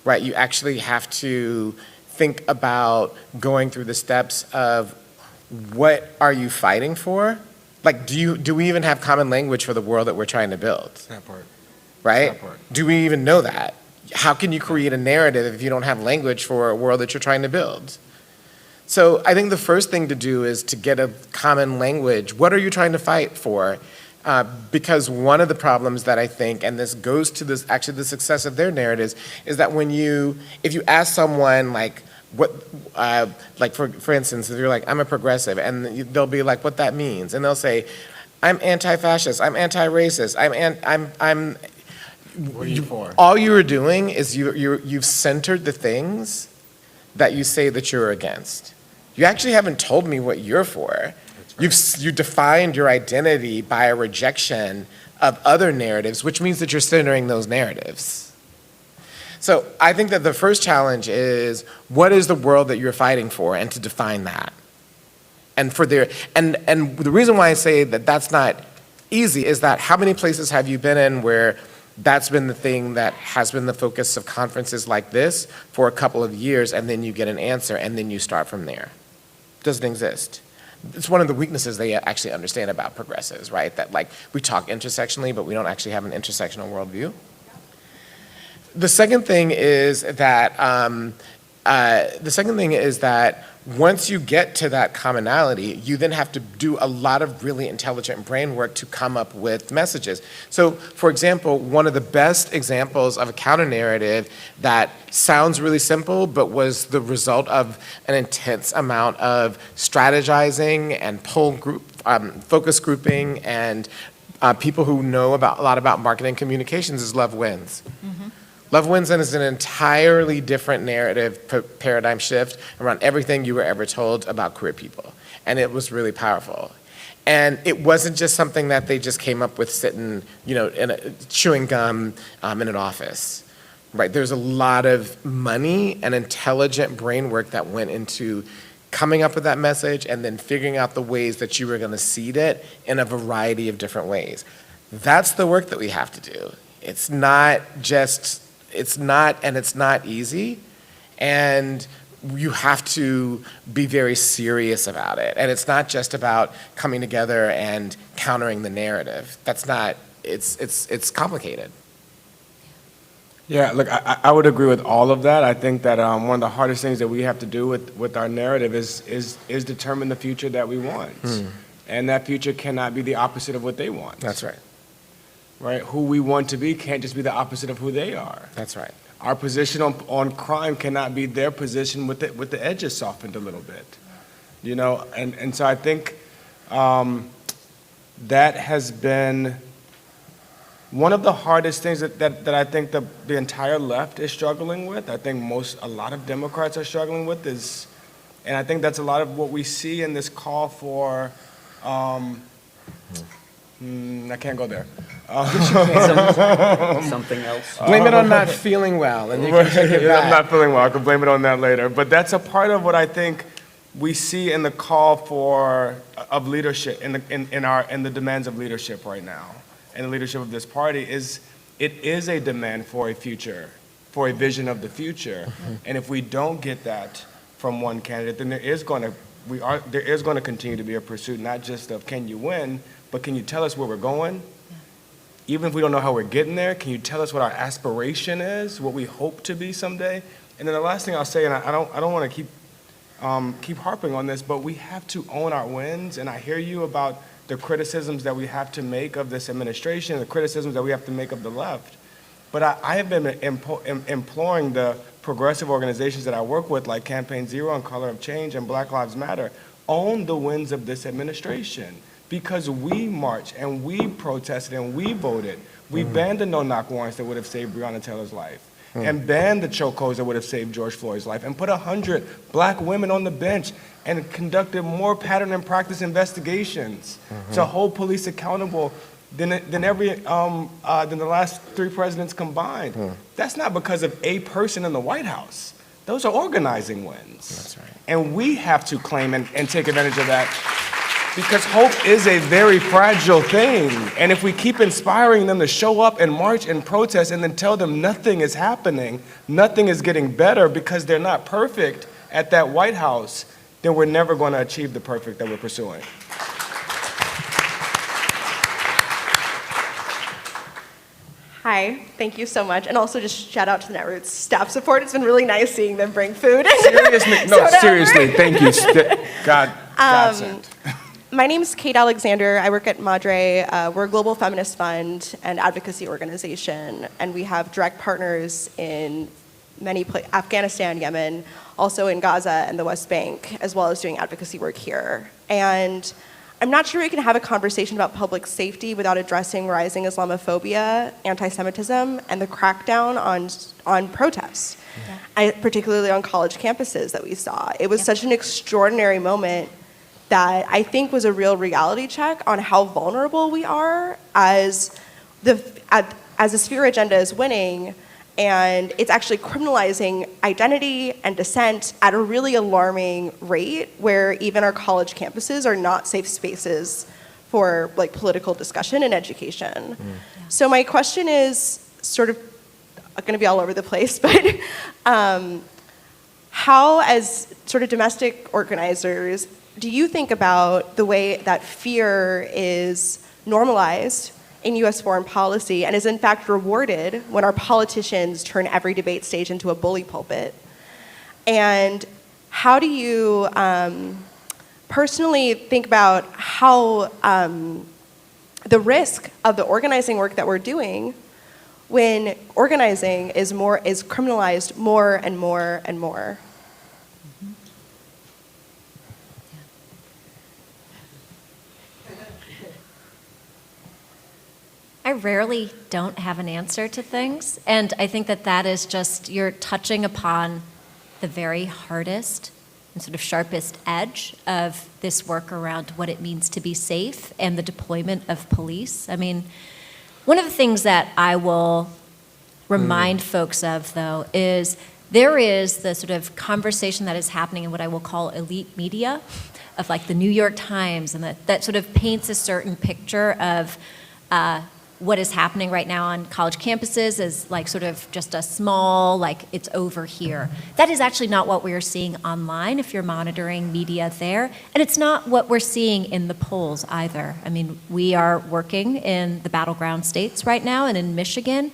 right? You actually have to think about going through the steps of what are you fighting for? Like, do we even have common language for the world that we're trying to build?
That part.
Right?
That part.
Do we even know that? How can you create a narrative if you don't have language for a world that you're trying to build? So I think the first thing to do is to get a common language. What are you trying to fight for? Because one of the problems that I think, and this goes to this, actually the success of their narratives, is that if you ask someone like, for instance, if you're like, I'm a progressive, and they'll be like, what that means, and they'll say, I'm anti-fascist, I'm anti-racist, I'm.
What are you for?
All you are doing is you've centered the things that you say that you're against. You actually haven't told me what you're for. You defined your identity by a rejection of other narratives, which means that you're centering those narratives. So I think that the first challenge is, what is the world that you're fighting for, and to define that. And the reason why I say that that's not easy is that how many places have you been in where that's been the thing that has been the focus of conferences like this for a couple of years, and then you get an answer, and then you start from there? Doesn't exist. It's one of the weaknesses they actually understand about progressives, right? That like we talk intersectionally, but we don't actually have an intersectional worldview. The second thing is that once you get to that commonality, you then have to do a lot of really intelligent brain work to come up with messages. So, for example, one of the best examples of a counter-narrative that sounds really simple, but was the result of an intense amount of strategizing and focus grouping and people who know a lot about marketing communications is Love Wins. Mm-hmm. Love Wins is an entirely different narrative paradigm shift around everything you were ever told about queer people. And it was really powerful. And it wasn't just something that they just came up with sitting, chewing gum in an office, right? There's a lot of money and intelligent brain work that went into coming up with that message and then figuring out the ways that you were going to seed it in a variety of different ways. That's the work that we have to do. It's not easy, and you have to be very serious about it. And it's not just about coming together and countering the narrative. That's not, it's complicated.
Yeah, look, I would agree with all of that. I think that one of the hardest things that we have to do with our narrative is determine the future that we want. And that future cannot be the opposite of what they want.
That's right.
Right? Who we want to be can't just be the opposite of who they are.
That's right.
Our position on crime cannot be their position with the edges softened a little bit. You know, and so I think that has been one of the hardest things that I think the entire left is struggling with. I think a lot of Democrats are struggling with is, and I think that's a lot of what we see in this call for, I can't go there.
Something else.
Blame it on not feeling well, and you can take it back.
I'm not feeling well. I can blame it on that later. But that's a part of what I think we see in the call of leadership, in the demands of leadership right now, and the leadership of this party is a demand for a future, for a vision of the future. And if we don't get that from one candidate, then there is going to continue to be a pursuit, not just of can you win, but can you tell us where we're going? Even if we don't know how we're getting there, can you tell us what our aspiration is, what we hope to be someday? And then the last thing I'll say, and I don't want to keep harping on this, but we have to own our wins. And I hear you about the criticisms that we have to make of this administration, the criticisms that we have to make of the left. But I have been imploring the progressive organizations that I work with, like Campaign Zero and Color of Change and Black Lives Matter, own the wins of this administration. Because we marched and we protested and we voted. We banned the no-knock warrants that would have saved Breonna Taylor's life, and banned the chokeholds that would have saved George Floyd's life, and put 100 black women on the bench and conducted more pattern and practice investigations to hold police accountable than the last 3 presidents combined. That's not because of a person in the White House. Those are organizing wins.
That's right.
And we have to claim and take advantage of that. Because hope is a very fragile thing. And if we keep inspiring them to show up and march and protest and then tell them nothing is happening, nothing is getting better because they're not perfect at that White House, then we're never going to achieve the perfect that we're pursuing.
Hi, thank you so much. And also just shout out to the Netroots staff support. It's been really nice seeing them bring food.
Seriously, thank you. God sent.
My name is Kate Alexander. I work at Madre. We're a global feminist fund and advocacy organization, and we have direct partners in many places, Afghanistan, Yemen, also in Gaza and the West Bank, as well as doing advocacy work here. And I'm not sure we can have a conversation about public safety without addressing rising Islamophobia, anti-Semitism, and the crackdown on protests, particularly on college campuses that we saw. It was such an extraordinary moment that I think was a real reality check on how vulnerable we are as the sphere agenda is winning, and it's actually criminalizing identity and dissent at a really alarming rate, where even our college campuses are not safe spaces for like political discussion and education. So my question is sort of going to be all over the place, but how, as sort of domestic organizers, do you think about the way that fear is normalized in U.S. foreign policy and is in fact rewarded when our politicians turn every debate stage into a bully pulpit? And how do you personally think about how the risk of the organizing work that we're doing when organizing is criminalized more and more and more?
I rarely don't have an answer to things, and I think that is just, you're touching upon the very hardest and sort of sharpest edge of this work around what it means to be safe and the deployment of police. I mean, one of the things that I will remind folks of, though, is there is the sort of conversation that is happening in what I will call elite media, of like the New York Times, and that sort of paints a certain picture of what is happening right now on college campuses is like sort of just a small, like it's over here. That is actually not what we're seeing online if you're monitoring media there. And it's not what we're seeing in the polls either. I mean, we are working in the battleground states right now, and in Michigan,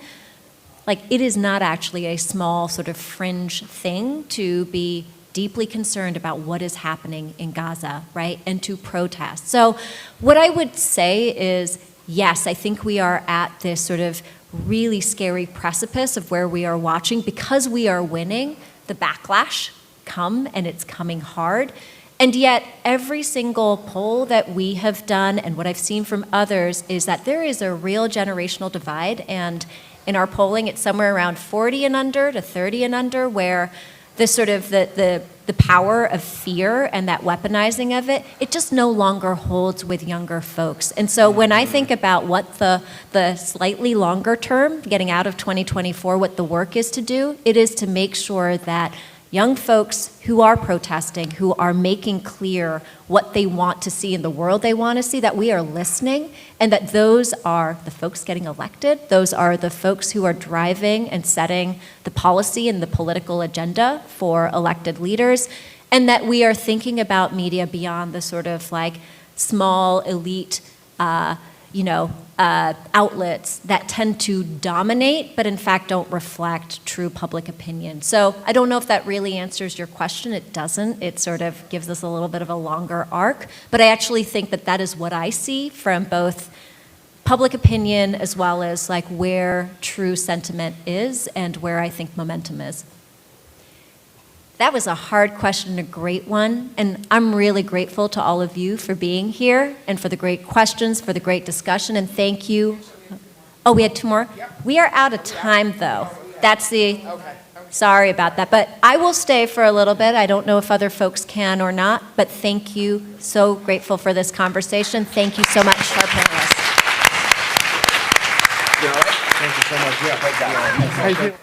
like, it is not actually a small sort of fringe thing to be deeply concerned about what is happening in Gaza, right? And to protest. So what I would say is, yes, I think we are at this sort of really scary precipice of where we are watching, because we are winning, the backlash come, and it's coming hard. And yet, every single poll that we have done and what I've seen from others is that there is a real generational divide. And in our polling, it's somewhere around 40 and under to 30 and under, where the sort of the power of fear and that weaponizing of it, it just no longer holds with younger folks. And so when I think about what the slightly longer term, getting out of 2024, what the work is to do, it is to make sure that young folks who are protesting, who are making clear what they want to see in the world they want to see, that we are listening, and that those are the folks getting elected, those are the folks who are driving and setting the policy and the political agenda for elected leaders, and that we are thinking about media beyond the sort of like small elite outlets that tend to dominate, but in fact don't reflect true public opinion. So I don't know if that really answers your question. It doesn't. It sort of gives us a little bit of a longer arc. But I actually think that that is what I see from both public opinion as well as like where true sentiment is and where I think momentum is. That was a hard question, a great one, and I'm really grateful to all of you for being here and for the great questions, for the great discussion, and thank you. Oh, we had two more? We are out of time, though. That's the, sorry about that, but I will stay for a little bit. I don't know if other folks can or not, but thank you. So grateful for this conversation. Thank you so much to our panelists.
Thank you so much. Yeah, thank you.